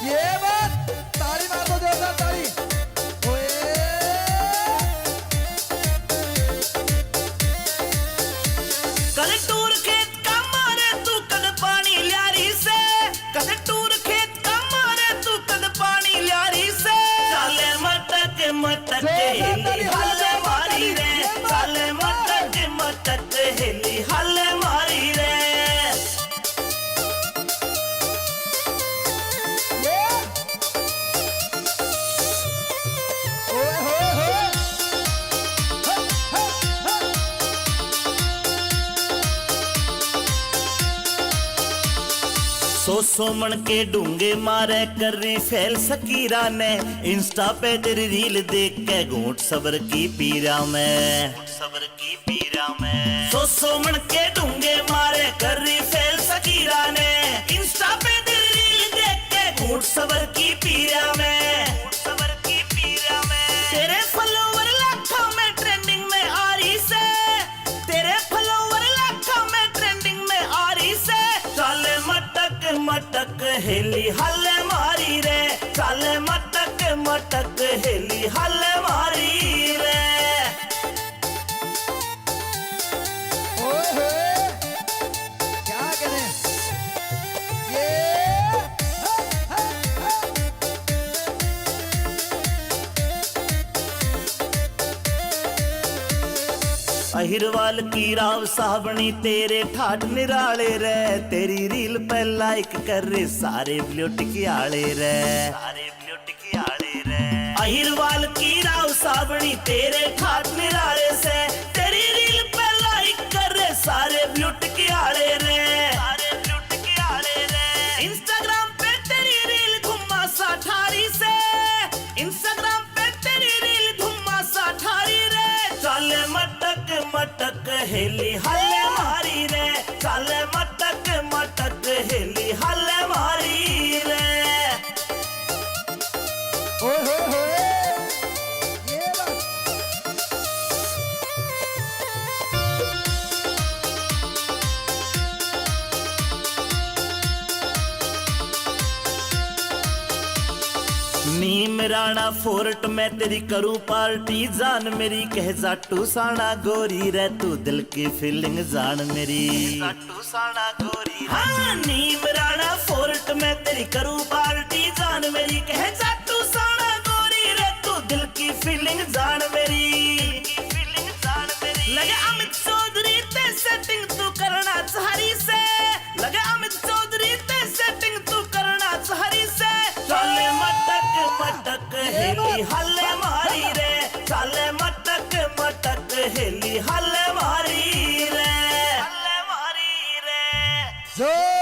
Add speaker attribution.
Speaker 1: ये बात, ताली मार दो जोरदार ताली। ओए
Speaker 2: कद टूर खेत का मारे तू कद पानी ल्यारी से, कद टूर खेत का मारे तू कद पानी ल्यारी से। चाले मटक मटक हेली हल्ले मारी रे, चाले मटक मटक हेली हल्ले मारी रे। सो मन के डूंगे मारे कर रही फैल सकीरा ने, इंस्टा पे तेरी रील देख के घूंट सबर की पीरा में, सबर की पीरा में। सो मन के डूंगे मारे कर रही फैल सकीरा ने, इंस्टा पे तेरी रील देख के घूंट सबर की पीरा में, सबर की पीरा में। तेरे फॉलोवर लाखों में ट्रेंडिंग में आ रही से, तेरे फॉलोवर लाखों में ट्रेंडिंग में आ रही से। चाले मटक मटक हेली हल्ले मारी रे, चाले मटक मटक हेली हल्ले मारी रे।
Speaker 1: ओए क्या करें ये
Speaker 2: अहिरवाल की राव सावनी तेरे ठाठ निराले रे, तेरी रील पे लाइक कर रे सारे ब्लूट की आले रे, सारे ब्लूट की आले रे। अहिरवाल की राव सावनी तेरे ठाठ निराले से, तेरी रील पे लाइक कर रे सारे ब्लूट की आले रे, सारे ब्लूट की आले रे। इंस्टाग्राम पे तेरी रील घुमा सा ठारी से, इंस्टाग्राम पे तेरी रील घुमा सा ठारी रे। चाले मटक मटक हेली हल्ले मारी रे, चाले मटक मटक हेली हल्ले मारी रे।
Speaker 1: ओए ये बात।
Speaker 2: नीम राणा फोर्ट में तेरी करूँ पार्टी, जान मेरी कह जाटू साना गोरी रे, तू दिल की फीलिंग जान मेरी, जाटू साना गोरी। हाँ नीम राणा फोर्ट में तेरी करूँ पार्टी, जान मेरी कह जाटू साना गोरी रे, तू दिल की फीलिंग जान मेरी, फीलिंग जान मेरी। लगे अमित चौधरी ते सेटिंग तू करना चाहरी से, लगे अमित चौधरी ते सेटिंग तू करना चाहरी से। चाले मटक मटक हेली हल्ले मारी रे, चाले मटक मटक हेली हल्ले मारी रे, हल्ले मारी रे।